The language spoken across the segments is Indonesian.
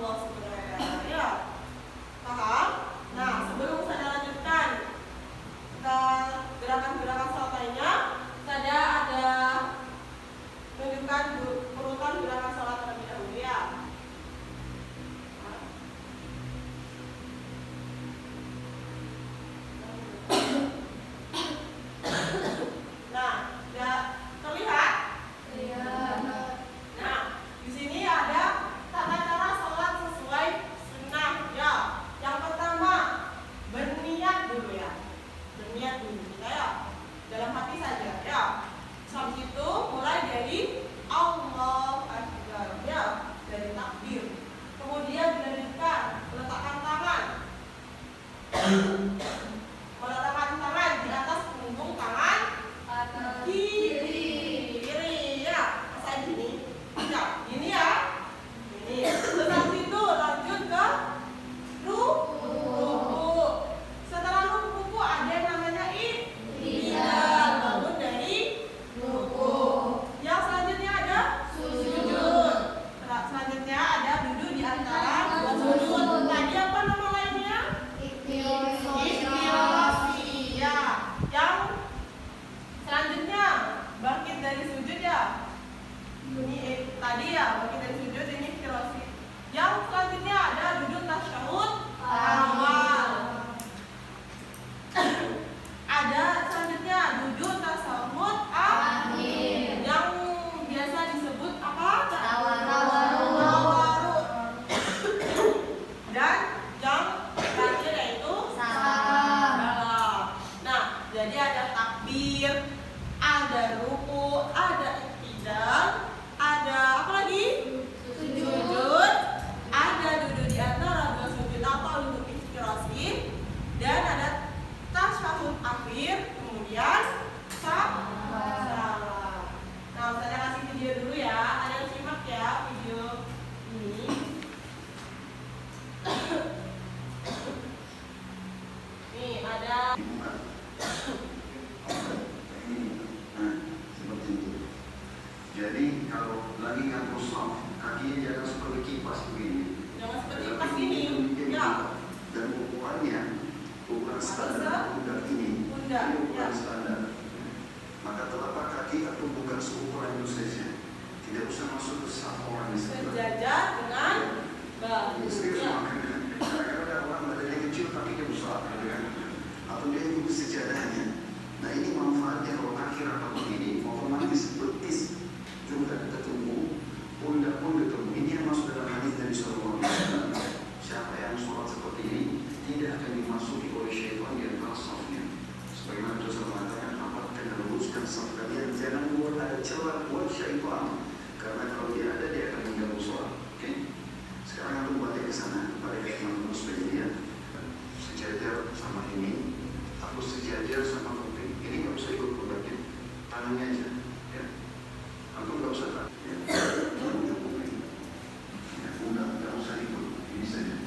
Allah sebenarnya. Ya, paham? Nah, sebelum saya lanjutkan ke gerakan-gerakan sholat lainnya, saya ada menunjukkan urutan gerakan sholat terlebih dahulu ya. Nah, ya terlihat? Nah, di sini ada tata cara sholat sesuai sunnah ya. Yang pertama, berniat dulu ya. Berniat dulu kita ya. Dalam hati saja ya. Habis itu mulai dari Allahu Akbar ya, dari takbir. Kemudian dilanjutkan meletakkan tangan. Meletakkan tangan di atas punggung tangan kiri ya, saya gini ya, gini ya, ini. Terus habis itu lanjut ke ruku. Setelah ruku ada yang namanya i'tidal, bangun dari ruku. Yang selanjutnya ada sujud. Selanjutnya ada duduk di antara dua sujud. Tadi apa nama lainnya? Iftirasi ya. Yang selanjutnya bangkit dari sujud ya. Ini tadi ya, bangkit dari sujud, ini iftirasi. Yang selanjutnya ada duduk tasyahud awal. Ada selanjutnya duduk tasyahud akhir. Yang biasa disebut apa? Tawarruk. Dan yang terakhir yaitu salam. Nah, jadi ada takbir, ada ruku, ada i'tidal, ada apa lagi? Sujud, ada duduk di antara dua sujud atau duduk iftirasi, dan ada tasyahud akhir, kemudian salam. Nah, saya kasih video dulu ya, ada yang simak ya video ini. Nih ada. Seperti itu. Jadi kalau lagi ngatur shaf, kakinya jangan seperti kipas begini. Jangan seperti kipas ini. Ya. Dan ukurannya bukan standar pundak ini. Pundak, Ini bukan ya. standar. Maka telapak kaki atau bukan seukuran itu saja. Tidak usah masuk ke shaf orang di sebelah. Sejajar dengan bahu. Serius Ya. makanya. Kadang-kadang ada orang badannya kecil kakinya besar, gitu kan? Atau dia ikut sejadahnya. Nah ini manfaatnya kalau kaki rapat begini, otomatis betis juga ketemu, pundak pun ketemu. Ini yang masuk dalam hadis dari Sallallahu Alaihi Wasallam. Siapa yang sholat seperti ini tidak akan dimasuki oleh syaitan di antara safnya. Sebagaimana Rasul mengatakan, rapatkan dan luruskan saf kalian, jangan buat ada celah buat syaitan. Karena kalau dia ada, dia akan mengganggu sholat. Oke? Sekarang aku balik ke sana pada teman-teman supaya lihat sejajar sama ini, aku sejajar sama kuping. Ini nggak usah ikut pundaknya, tangannya aja. Ya, aku nggak usah tak. Ya, ujung kuping. Ya, nggak usah ikut. Ini saja.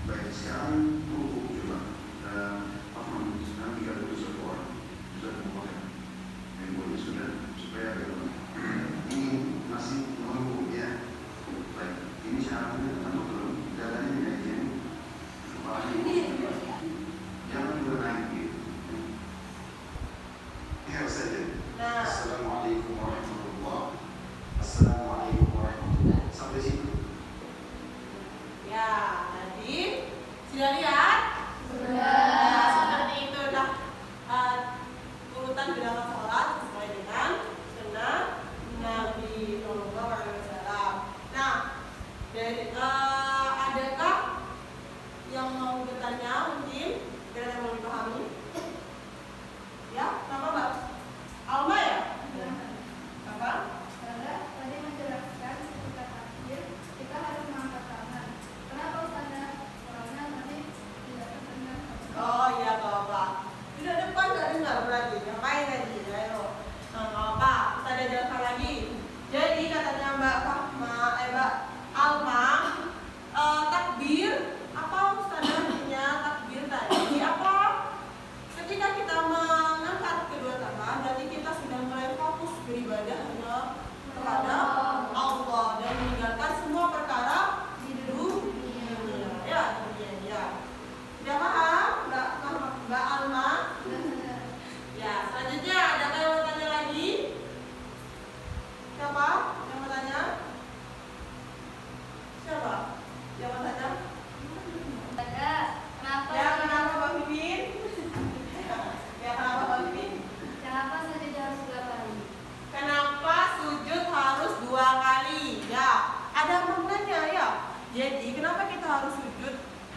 Baik, sekarang ruku coba. Apa namanya? Sekarang 31 orang sudah memulai. Yang boleh sudah supaya ada. Ini masih menunggu ya. Baik, ini syaratnya atau belum? Dadanya dinaikin, kepalanya jangan juga naik gitu. Ya saja. Assalamualaikum warahmatullahi. Assalamualaikum warahmatullahi. Sampai situ. Ya, tadi sudah lihat? Sudah. Nah, seperti itu dah urutan gerakan sholat sesuai dengan sunnah Nabi Sallallahu Alaihi Wasallam. Nah, dari adakah yang mau bertanya mungkin kira-kira mau dipahami? Ya, nama Mbak Alma ya? Apa? Karena tadi menjelaskan seputar takbir, kita harus mengangkat tangan. Kenapa Ustazah? Soalnya nanti tidak terdengar. Oh iya Bapak. Tidak depan nggak dengar berarti. Yang lain lagi, ayo. Nah, Bapak, kita ada jelaskan lagi. Jadi katanya Mbak Alma, takbir apa Ustazah artinya takbir tadi apa?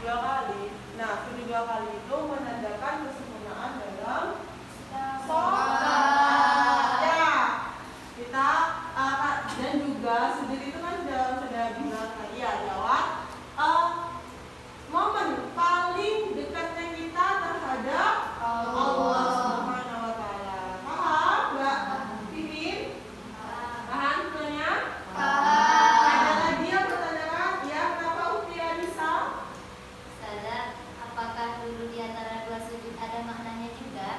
2 kali. Nah, sujud 2 kali itu menandakan kesempurnaan dalam sholat. Ya, kita dan juga sujud itu kan sudah bilang tadi ya lewat momen paling dekatnya kita terhadap Allah Subhanahu wa Ta'ala. Paham, Mbak Pipin? Paham sebenarnya? Ada lagi yang bertanyakan? Ya, kenapa Utia bisa? Ustazah, apakah duduk di antara 2 sujud ada maknanya juga?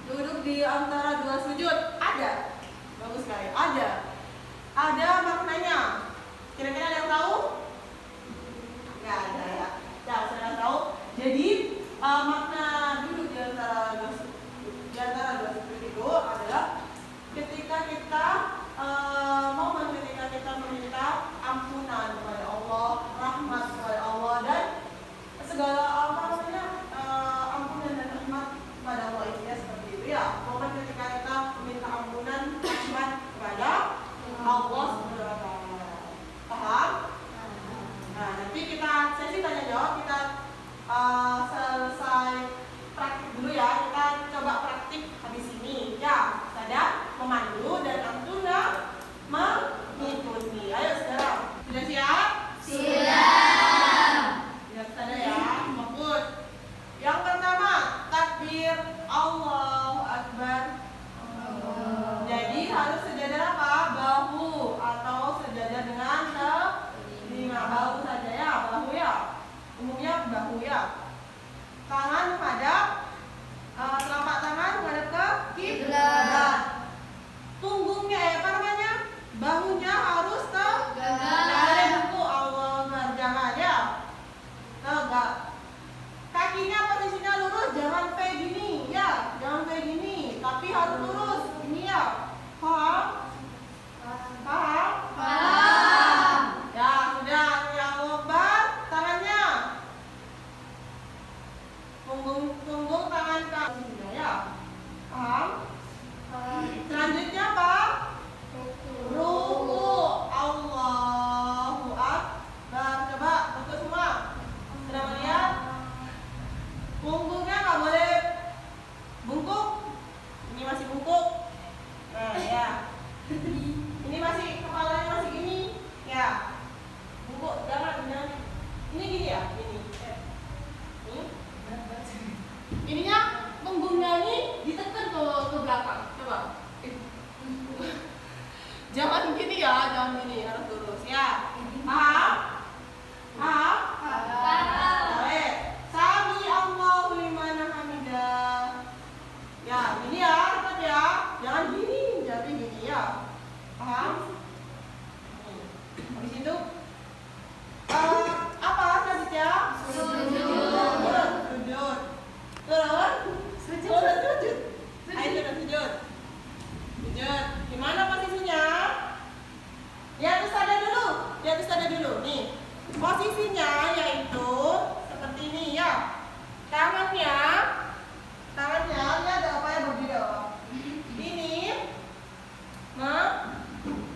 Duduk di antara 2 sujud ada. Bagus sekali. Ada maknanya. Kira-kira ada yang tahu? Nggak ada ya. Ya, saya tahu. Jadi makna duduk di antara 2 sujud itu adalah ketika kita momen ketika kita meminta ampunan kepada Allah, rahmat kepada Allah dan segala ampunan dan rahmat kepada Allah intinya seperti itu ya. Momen ketika kita meminta ampunan rahmat kepada Allah Subhanahu wa Ta'ala. Paham? Nah, nanti sesi tanya jawab kita selesai praktik dulu ya. Kita coba praktik habis ini. Ya, sadar, memandu dan Antuna mengikuti. Ayo sekarang. Sudah siap? Siap. Sudah sadar ya? Fokus. Yang pertama, takbir Allahu Akbar. Jadi harus sejajar apa? Bahu atau sejajar dengan telinga. Bahu saja ya, bahu ya. Umumnya bahu ya. Tangan menghadap, telapak tangan menghadap ke kiblat. Punggungnya bahunya harus tegak. Dari buku Allah jangan ya. Tegak. Kakinya posisinya lurus, jangan kayak gini ya, jangan kayak gini, tapi harus lurus. Ini ya. Paham? Ya, sudah. Yang Akbar, tangannya. Punggung tangan ke sudah ya. Paham? Selanjutnya apa? Ruku. Allahu Akbar. Coba fokus semua. Sudah melihat? Punggungnya nggak boleh bungkuk. Ini masih bungkuk. Nah ya. Ini masih kepalanya masih gini. Ya. Bungkuk. Jangan. Ini gini ya. Ini. Ininya punggungnya ini ditekan ke belakang. Coba. Jangan gini ya. Jangan gini. Harus lurus ya. Paham? Baik. Sami Allahu liman hamidah. Ya, gini ya, tetap ya. Jangan gini, jadi gini ya. Paham? Habis itu apa selanjutnya? Sujud. Ayo turun sujud. Gimana posisinya? Di atas ada dulu. Nih. Posisinya yaitu seperti ini ya. Tangannya lihat apa yang berbeda.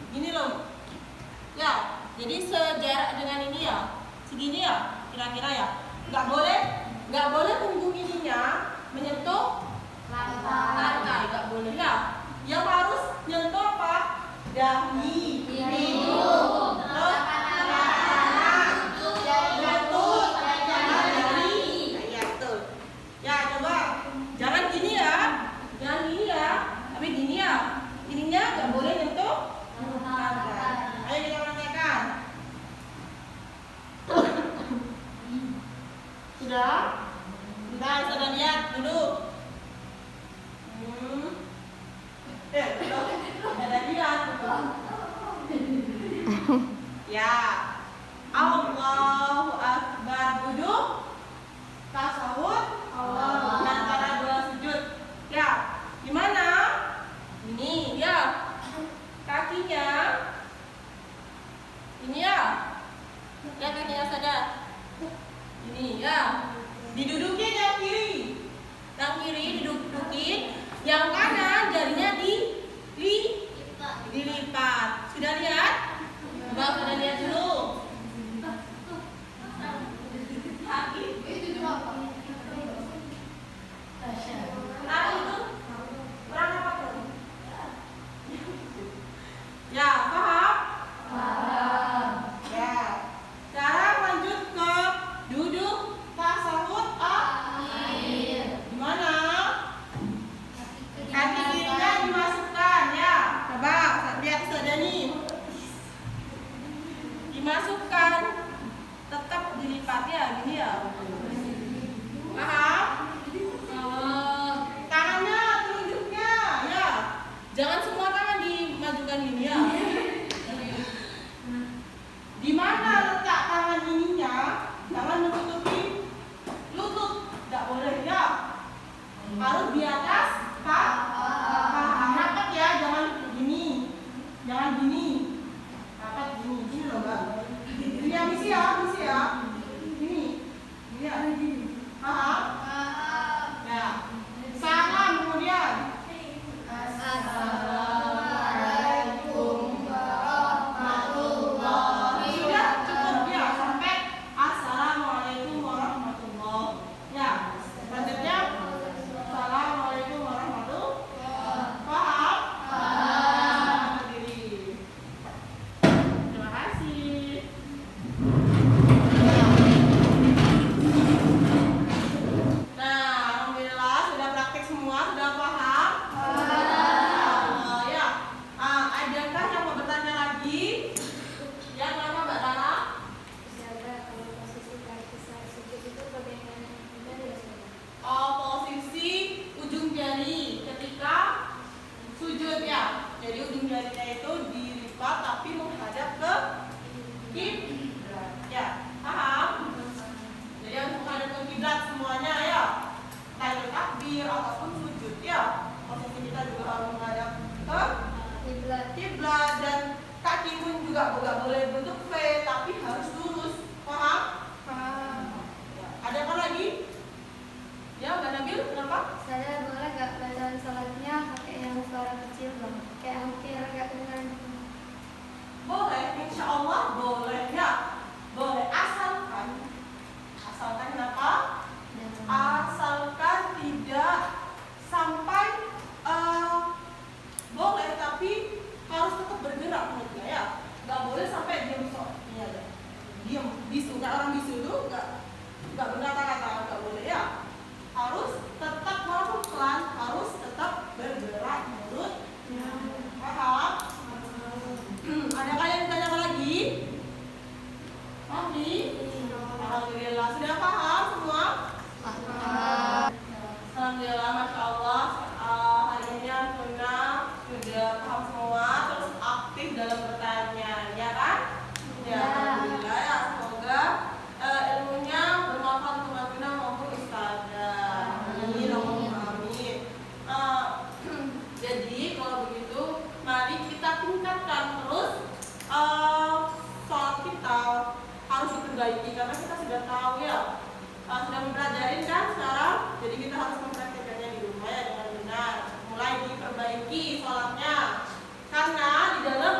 Gini loh. Ya, jadi sejarak dengan ini ya. Segini ya, kira-kira ya. Nggak boleh punggung ininya menyentuh lantai, nggak boleh ya. Yang harus nyentuh apa? Dahi, hidung, terus tangan, lutut, jari. Ya betul. Ya coba, jangan gini ya, tapi gini ya. Ininya nggak boleh nyentuh lantai. Ayo kita praktekkan. Sudah? Sudah lihat dulu. Ada lihat. Ya. Allahu Akbar. Duduk. Tasawuf. Antara 2 sujud. Ya. Gimana? Ini ya. Kakinya. Ini ya. Ya kakinya sadar. Ini ya. Didudukin yang kiri. Yang kiri didudukin. Yang kanan jarinya dilipat. Sudah lihat? Sudah lihat dulu. Kaki lipatnya gini ya. Paham? Tangannya telunjuknya ya. Jangan semua tangan dimajukan gini ya. Di mana letak tangan ininya? Jangan menutupi lutut, tidak boleh ya. Harus di atas paha. Rapat ya, jangan gini, jangan gini. Rapat gini loh mbak. Ini ya misi ya. Gini ya. Paham? Ya. Salam kemudian. Assalamualaikum warahmatullahi Sudah cukup ya sampai assalamualaikum warahmatullahi. Ya. Selanjutnya assalamualaikum warahmatullahi. Paham? Berdiri. Terima kasih. Nah, alhamdulillah sudah praktek semua, sudah paham? Ya. Adakah yang mau bertanya lagi? Ya, kenapa Mbak Dara? Siapa kalau posisi kaki saat sujud itu bagaimana? Benar ya Ustaz? Posisi ujung jari ketika sujud ya. Jadi ujung jarinya itu dilipat tapi menghadap ke kiblat. Ya, paham? Jadi harus menghadap ke kiblat semuanya ya. Entah itu takbir ataupun sujud ya. Posisi kita juga harus menghadap ke kiblat dan kaki pun juga nggak boleh bentuk V tapi harus lurus. Paham? Ya. Ada apa lagi? Ya, Mbak Nabil, kenapa? Saya boleh nggak bacaan salatnya pakai yang suara kecil bang? Kayak hampir nggak dengar. Boleh, insya Allah boleh ya. Boleh, asalkan kenapa? Asalkan tidak sampai boleh tapi harus tetap bergerak mulutnya ya. Nggak boleh sampai diam iya ya. Diam, bisu. Nggak orang bisu itu nggak berkata-kata, nggak boleh ya. Harus tetap walaupun pelan, harus tetap bergerak mulut. Paham? Adakah yang ditanyakan lagi? Mami? Alhamdulillah sudah paham semua? Alhamdulillah, masya Allah. Hari ini Alhamdulillah sudah paham semua, terus aktif dalam bertanya, ya kan? Ya, alhamdulillah ya. Semoga ilmunya bermanfaat untuk Mbak maupun Ustazah. Amin, amin. Jadi kalau begitu, mari kita tingkatkan terus sholat kita harus diperbaiki karena kita sudah tahu ya, sudah mempelajari kan sekarang. Jadi kita harus mempraktikkannya di rumah ya dengan benar. Mulai diperbaiki sholatnya karena di dalam